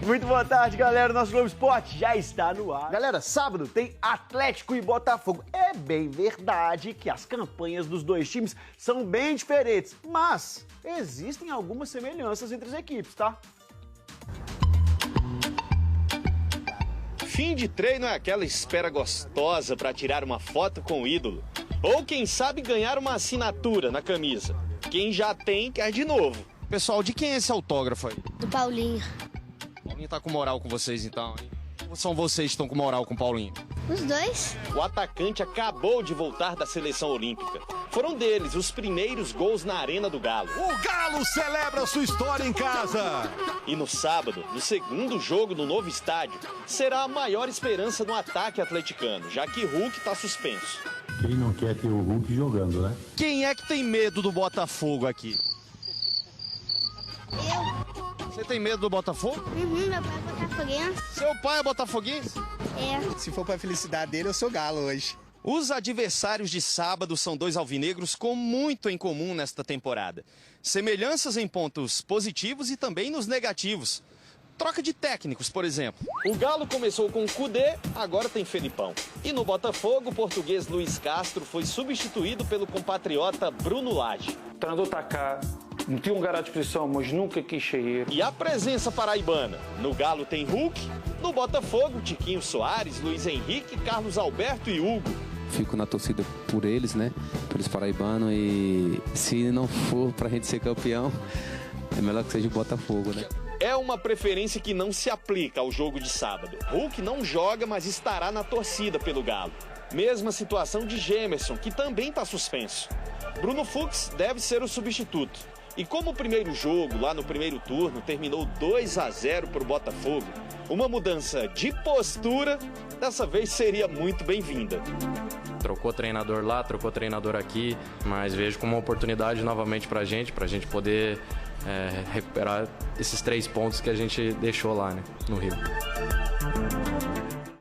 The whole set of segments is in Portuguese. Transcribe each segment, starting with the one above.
Muito boa tarde, galera. Nosso Globo Esporte já está no ar. Galera, sábado tem Atlético e Botafogo. É bem verdade que as campanhas dos dois times são bem diferentes, mas existem algumas semelhanças entre as equipes, tá? Fim de treino é aquela espera gostosa para tirar uma foto com o ídolo. Ou quem sabe ganhar uma assinatura na camisa. Quem já tem, quer de novo. Pessoal, de quem é esse autógrafo aí? Do Paulinho. Paulinho tá com moral com vocês então, hein? Ou são vocês que estão com moral com o Paulinho? Os dois. O atacante acabou de voltar da seleção olímpica. Foram deles os primeiros gols na Arena do Galo. O Galo celebra sua história em casa. E no sábado, no segundo jogo no novo estádio, será a maior esperança no ataque atleticano, já que Hulk está suspenso. Quem não quer ter o Hulk jogando, né? Quem é que tem medo do Botafogo aqui? Eu. Você tem medo do Botafogo? Meu pai é botafoguense. Seu pai é botafoguense? É. Se for pra felicidade dele, eu sou Galo hoje. Os adversários de sábado são dois alvinegros com muito em comum nesta temporada. Semelhanças em pontos positivos e também nos negativos. Troca de técnicos, por exemplo. O Galo começou com Kudê, agora tem Felipão. E no Botafogo, o português Luiz Castro foi substituído pelo compatriota Bruno Lage. O treinador está cá, meti um lugar à disposição, mas nunca quis sair. E a presença paraibana? No Galo tem Hulk, no Botafogo, Tiquinho Soares, Luiz Henrique, Carlos Alberto e Hugo. Fico na torcida por eles, né? Pelos paraibanos, e se não for pra gente ser campeão, é melhor que seja o Botafogo, né? É uma preferência que não se aplica ao jogo de sábado. Hulk não joga, mas estará na torcida pelo Galo. Mesma situação de Gemerson, que também está suspenso. Bruno Fux deve ser o substituto. E como o primeiro jogo, lá no primeiro turno, terminou 2-0 para o Botafogo, uma mudança de postura, dessa vez seria muito bem-vinda. Trocou treinador lá, trocou treinador aqui, mas vejo como uma oportunidade novamente para a gente poder recuperar esses 3 pontos que a gente deixou lá, né, no Rio.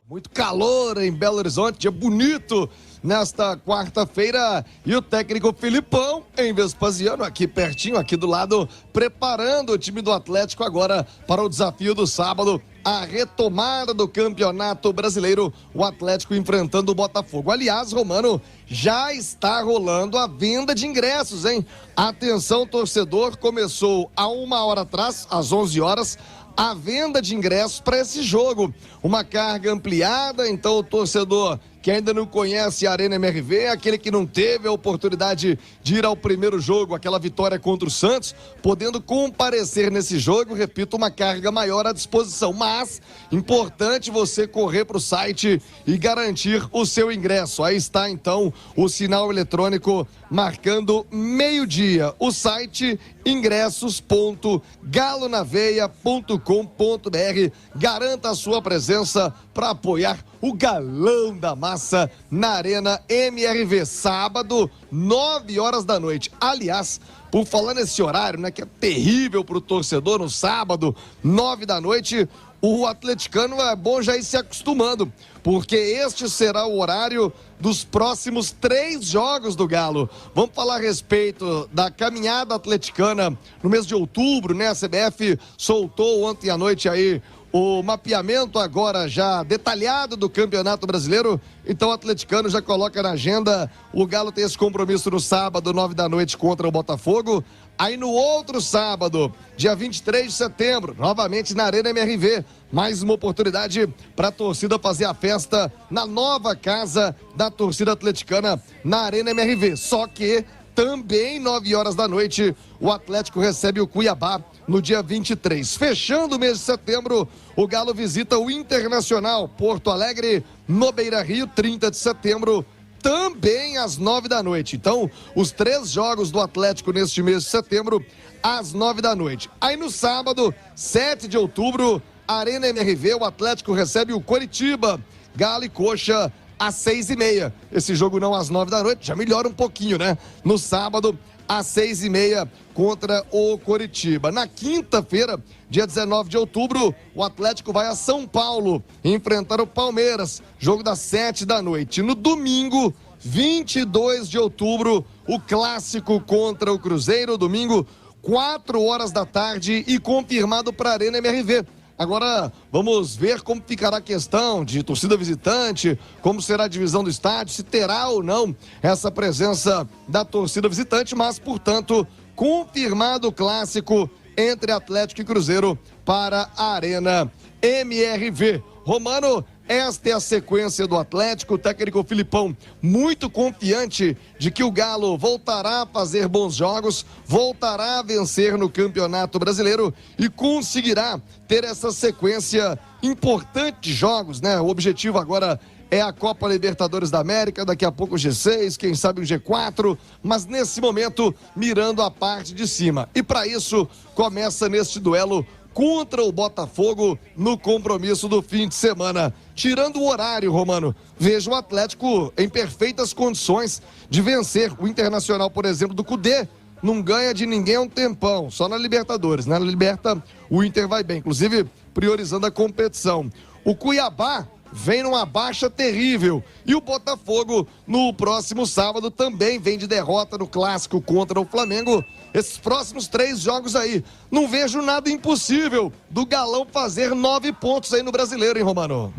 Muito calor em Belo Horizonte, dia bonito nesta quarta-feira. E o técnico Felipão, em Vespasiano, aqui pertinho, aqui do lado, preparando o time do Atlético agora para o desafio do sábado, a retomada do Campeonato Brasileiro, o Atlético enfrentando o Botafogo. Aliás, Romano, já está rolando a venda de ingressos, hein? Atenção, torcedor, começou há 1 hora atrás, às 11 horas, a venda de ingressos para esse jogo. Uma carga ampliada, então o torcedor que ainda não conhece a Arena MRV, aquele que não teve a oportunidade de ir ao primeiro jogo, aquela vitória contra o Santos, podendo comparecer nesse jogo, repito, uma carga maior à disposição. Mas, importante você correr para o site e garantir o seu ingresso. Aí está, então, o sinal eletrônico marcando meio-dia. O site ingressos.galonaveia.com.br. Garanta a sua presença para apoiar o galão da massa na Arena MRV, sábado, 9 horas da noite. Aliás, por falar nesse horário, né, que é terrível para o torcedor no sábado, 9 da noite, o atleticano é bom já ir se acostumando, porque este será o horário dos próximos 3 jogos do Galo. Vamos falar a respeito da caminhada atleticana no mês de outubro, né? A CBF soltou ontem à noite aí o mapeamento agora já detalhado do Campeonato Brasileiro, então o atleticano já coloca na agenda. O Galo tem esse compromisso no sábado, 9 da noite, contra o Botafogo. Aí no outro sábado, dia 23 de setembro, novamente na Arena MRV, mais uma oportunidade para a torcida fazer a festa na nova casa da torcida atleticana na Arena MRV. Só que também 9 horas da noite, o Atlético recebe o Cuiabá no dia 23. Fechando o mês de setembro, o Galo visita o Internacional Porto Alegre no Beira-Rio, 30 de setembro, também às 9 da noite. Então, os 3 jogos do Atlético neste mês de setembro, às 9 da noite. Aí no sábado, 7 de outubro, Arena MRV, o Atlético recebe o Coritiba, Galo e Coxa, às 6h30. Esse jogo não às 9 da noite, já melhora um pouquinho, né? No sábado, às 6h30, contra o Coritiba. Na quinta-feira, dia 19 de outubro, o Atlético vai a São Paulo enfrentar o Palmeiras, jogo das 7 da noite. No domingo, 22 de outubro, o clássico contra o Cruzeiro, domingo, 4 horas da tarde, e confirmado para a Arena MRV. Agora, vamos ver como ficará a questão de torcida visitante, como será a divisão do estádio, se terá ou não essa presença da torcida visitante, mas, portanto, confirmado o clássico entre Atlético e Cruzeiro para a Arena MRV. Romano, esta é a sequência do Atlético, o técnico Filipão muito confiante de que o Galo voltará a fazer bons jogos, voltará a vencer no Campeonato Brasileiro e conseguirá ter essa sequência importante de jogos, né? O objetivo agora é a Copa Libertadores da América, daqui a pouco o G6, quem sabe o G4, mas nesse momento mirando a parte de cima. E para isso, começa neste duelo contra o Botafogo no compromisso do fim de semana. Tirando o horário, Romano, vejo o Atlético em perfeitas condições de vencer o Internacional, por exemplo, do Cudê. Não ganha de ninguém há um tempão, só na Libertadores, né? Na Liberta, o Inter vai bem, inclusive priorizando a competição. O Cuiabá vem numa baixa terrível. E o Botafogo, no próximo sábado, também vem de derrota no clássico contra o Flamengo. Esses próximos 3 jogos aí, não vejo nada impossível do Galão fazer 9 pontos aí no Brasileiro, hein, Romano?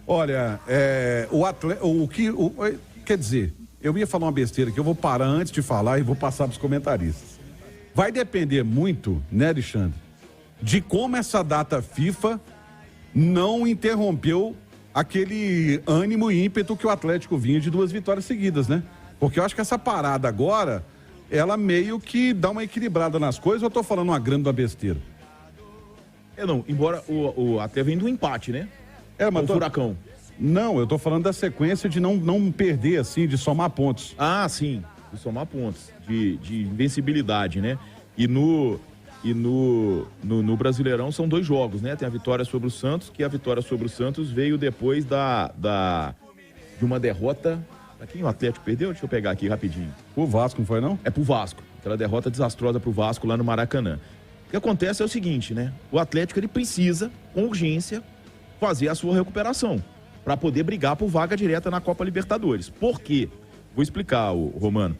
Olha, quer dizer, eu ia falar uma besteira que eu vou parar antes de falar e vou passar para os comentaristas. Vai depender muito, né, Alexandre, de como essa data FIFA não interrompeu aquele ânimo e ímpeto que o Atlético vinha de 2 vitórias seguidas, né? Porque eu acho que essa parada agora, ela meio que dá uma equilibrada nas coisas, ou eu tô falando uma grande besteira? Não, embora até vem do empate, né? Mas o Furacão. Não, eu tô falando da sequência de não perder, assim, de somar pontos. Ah, sim, de somar pontos, de invencibilidade, né? E no Brasileirão são 2 jogos, né? Tem a vitória sobre o Santos, que a vitória sobre o Santos veio depois de uma derrota. Pra quem o Atlético perdeu? Deixa eu pegar aqui rapidinho. O Vasco, não foi não? É pro Vasco. Aquela derrota desastrosa pro Vasco lá no Maracanã. O que acontece é o seguinte, né? O Atlético, ele precisa, com urgência, fazer a sua recuperação para poder brigar por vaga direta na Copa Libertadores. Por quê? Vou explicar, Romano.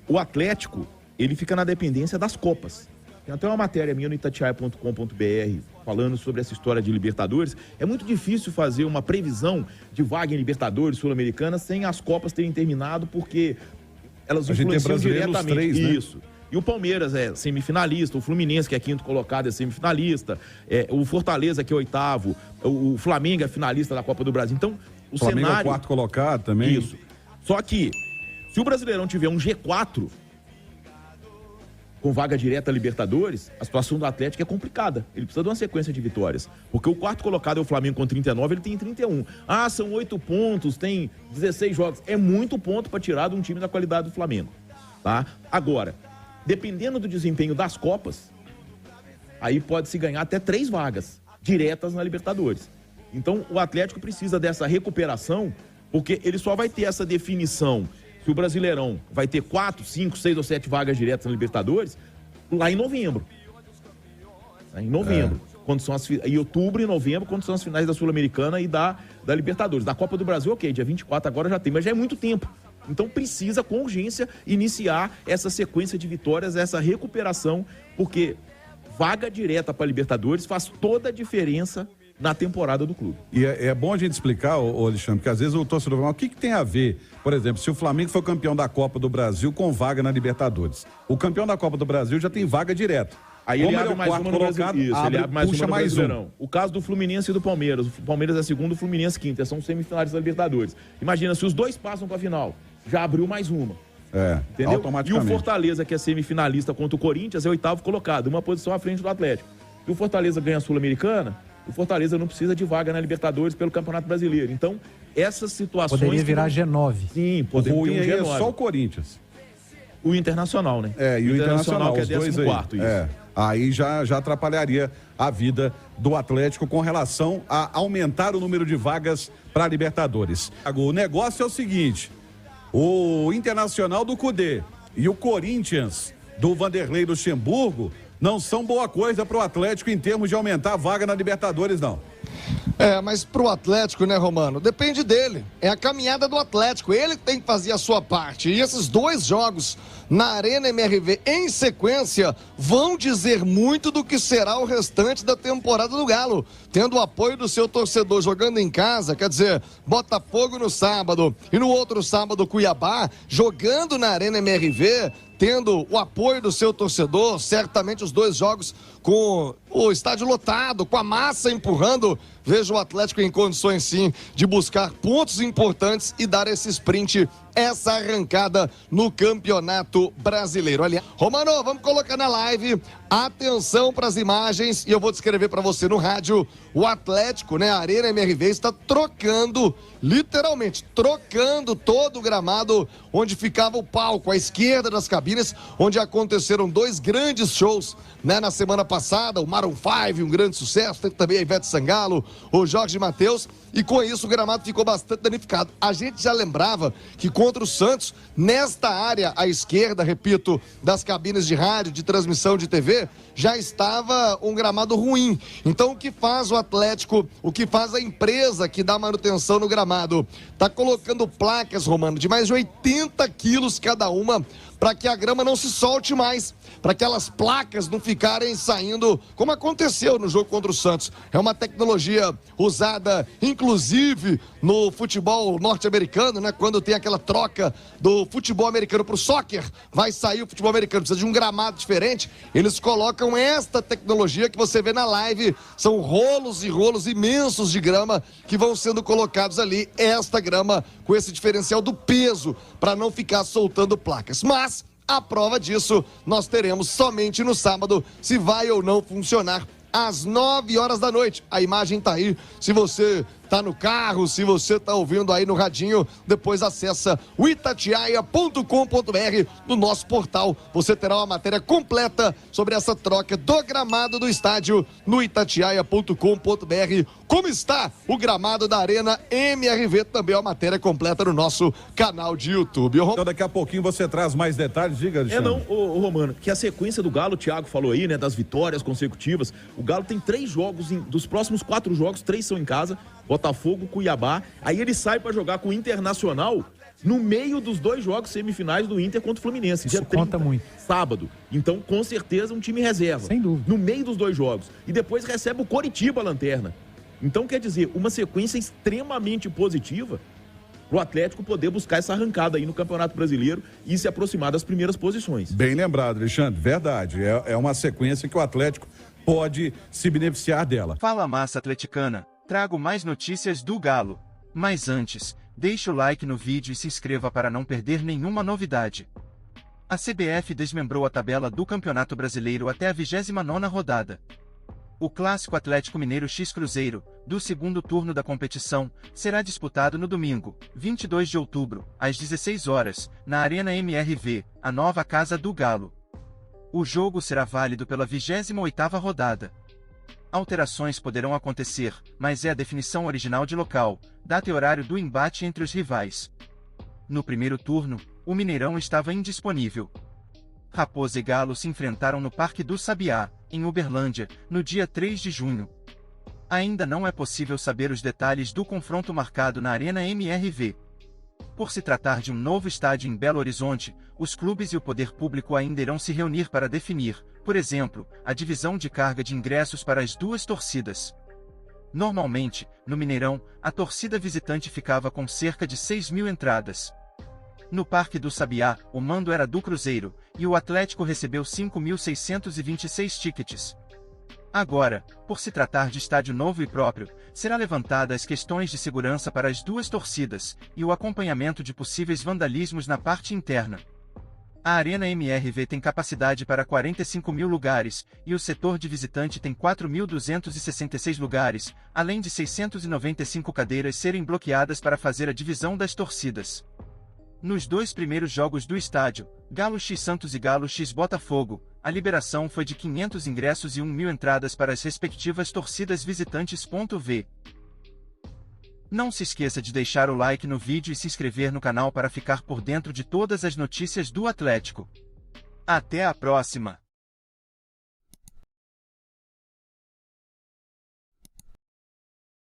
O Atlético, ele fica na dependência das Copas. Tem até uma matéria minha no itatiaia.com.br falando sobre essa história de Libertadores. É muito difícil fazer uma previsão de vaga em Libertadores, Sul-Americana, sem as Copas terem terminado, porque elas influenciam diretamente. 3, né? Isso. E o Palmeiras é semifinalista, o Fluminense, que é 5º colocado, é semifinalista, o Fortaleza, que é 8º, o Flamengo é finalista da Copa do Brasil. Então, o Flamengo cenário... é o 4º colocado também. Isso. Só que, se o Brasileirão tiver um G4... com vaga direta a Libertadores, a situação do Atlético é complicada. Ele precisa de uma sequência de vitórias. Porque o 4º colocado é o Flamengo com 39, ele tem 31. Ah, são 8 pontos, tem 16 jogos. É muito ponto para tirar de um time da qualidade do Flamengo. Tá? Agora, dependendo do desempenho das Copas, aí pode-se ganhar até 3 vagas diretas na Libertadores. Então, o Atlético precisa dessa recuperação, porque ele só vai ter essa definição... que o Brasileirão vai ter 4, 5, 6 ou 7 vagas diretas na Libertadores lá em novembro. Em novembro. Quando são em outubro e novembro, quando são as finais da Sul-Americana e da Libertadores. Da Copa do Brasil, ok, dia 24 agora já tem, mas já é muito tempo. Então precisa, com urgência, iniciar essa sequência de vitórias, essa recuperação, porque vaga direta para a Libertadores faz toda a diferença na temporada do clube. E é bom a gente explicar, Alexandre, porque às vezes o torcedor fala, o que tem a ver, por exemplo, se o Flamengo for campeão da Copa do Brasil com vaga na Libertadores? O campeão da Copa do Brasil já tem vaga direta. Aí ele abre mais uma no Brasil. Isso, ele abre mais uma no Brasileirão. O caso do Fluminense e do Palmeiras. O Palmeiras é 2º, o Fluminense 5º. São semifinais da Libertadores. Imagina, se os 2 passam para a final, já abriu mais uma. Entendeu? Automaticamente. E o Fortaleza, que é semifinalista contra o Corinthians, é 8º colocado, uma posição à frente do Atlético. E o Fortaleza ganha a Sul-Americana, o Fortaleza não precisa de vaga na Libertadores pelo Campeonato Brasileiro. Então, essas situações... Poderia virar G9. Sim, poderia ter um G9. É só o Corinthians. O Internacional, né? E o Internacional que é 14º, isso. Aí já atrapalharia a vida do Atlético com relação a aumentar o número de vagas para a Libertadores. O negócio é o seguinte, o Internacional do Cudê e o Corinthians do Vanderlei Luxemburgo não são boa coisa para o Atlético em termos de aumentar a vaga na Libertadores, não. Mas pro Atlético, né, Romano? Depende dele. É a caminhada do Atlético. Ele tem que fazer a sua parte. E esses 2 jogos na Arena MRV em sequência vão dizer muito do que será o restante da temporada do Galo. Tendo o apoio do seu torcedor jogando em casa, quer dizer, Botafogo no sábado e no outro sábado Cuiabá, jogando na Arena MRV, tendo o apoio do seu torcedor, certamente os 2 jogos com o estádio lotado, com a massa empurrando. Vejo o Atlético em condições sim de buscar pontos importantes e dar esse sprint, essa arrancada no Campeonato Brasileiro. Aliás, Romano, vamos colocar na live, atenção para as imagens, e eu vou descrever para você no rádio. O Atlético, né, a Arena MRV está trocando, literalmente trocando todo o gramado onde ficava o palco, à esquerda das cabines, onde aconteceram 2 grandes shows, né, na semana passada, o Maroon 5, um grande sucesso, teve também a Ivete Sangalo, o Jorge Mateus, e com isso o gramado ficou bastante danificado. A gente já lembrava que contra o Santos, nesta área à esquerda, repito, das cabines de rádio, de transmissão de TV, já estava um gramado ruim. Então o que faz o Atlético, o que faz a empresa que dá manutenção no gramado? Tá colocando placas, Romano, de mais de 80 quilos cada uma, para que a grama não se solte mais, para aquelas placas não ficarem saindo, como aconteceu no jogo contra o Santos. É uma tecnologia usada, inclusive, no futebol norte-americano, né? Quando tem aquela troca do futebol americano para o soccer, vai sair o futebol americano, precisa de um gramado diferente, eles colocam esta tecnologia que você vê na live, são rolos e rolos imensos de grama que vão sendo colocados ali, esta grama com esse diferencial do peso, para não ficar soltando placas. Mas a prova disso nós teremos somente no sábado, se vai ou não funcionar às 9 horas da noite. A imagem tá aí, se você tá no carro, se você tá ouvindo aí no radinho, depois acessa o itatiaia.com.br no nosso portal. Você terá uma matéria completa sobre essa troca do gramado do estádio no itatiaia.com.br. Como está o gramado da Arena MRV, também é uma matéria completa no nosso canal de YouTube. Então daqui a pouquinho você traz mais detalhes, diga, Alexandre. O Romano, que a sequência do Galo, o Thiago falou aí, né, das vitórias consecutivas. O Galo tem 3 jogos, dos próximos 4 jogos, 3 são em casa, Botafogo, Cuiabá, aí ele sai pra jogar com o Internacional no meio dos 2 jogos semifinais do Inter contra o Fluminense. Isso conta muito. Sábado. Então, com certeza, um time reserva. Sem dúvida. No meio dos 2 jogos. E depois recebe o Coritiba, a lanterna. Então, quer dizer, uma sequência extremamente positiva pro Atlético poder buscar essa arrancada aí no Campeonato Brasileiro e se aproximar das primeiras posições. Bem lembrado, Alexandre, verdade. É uma sequência que o Atlético pode se beneficiar dela. Fala, massa atleticana. Trago mais notícias do Galo. Mas antes, deixe o like no vídeo e se inscreva para não perder nenhuma novidade. A CBF desmembrou a tabela do Campeonato Brasileiro até a 29ª rodada. O clássico Atlético Mineiro x Cruzeiro, do segundo turno da competição, será disputado no domingo, 22 de outubro, às 16 horas, na Arena MRV, a nova casa do Galo. O jogo será válido pela 28ª rodada. Alterações poderão acontecer, mas é a definição original de local, data e horário do embate entre os rivais. No primeiro turno, o Mineirão estava indisponível. Raposa e Galo se enfrentaram no Parque do Sabiá, em Uberlândia, no dia 3 de junho. Ainda não é possível saber os detalhes do confronto marcado na Arena MRV. Por se tratar de um novo estádio em Belo Horizonte, os clubes e o poder público ainda irão se reunir para definir, por exemplo, a divisão de carga de ingressos para as 2 torcidas. Normalmente, no Mineirão, a torcida visitante ficava com cerca de 6.000 entradas. No Parque do Sabiá, o mando era do Cruzeiro, e o Atlético recebeu 5.626 tickets. Agora, por se tratar de estádio novo e próprio, será levantada as questões de segurança para as 2 torcidas, e o acompanhamento de possíveis vandalismos na parte interna. A Arena MRV tem capacidade para 45.000 lugares, e o setor de visitante tem 4.266 lugares, além de 695 cadeiras serem bloqueadas para fazer a divisão das torcidas. Nos 2 primeiros jogos do estádio, Galo x Santos e Galo x Botafogo, a liberação foi de 500 ingressos e 1.000 entradas para as respectivas torcidas visitantes. V. Não se esqueça de deixar o like no vídeo e se inscrever no canal para ficar por dentro de todas as notícias do Atlético. Até a próxima!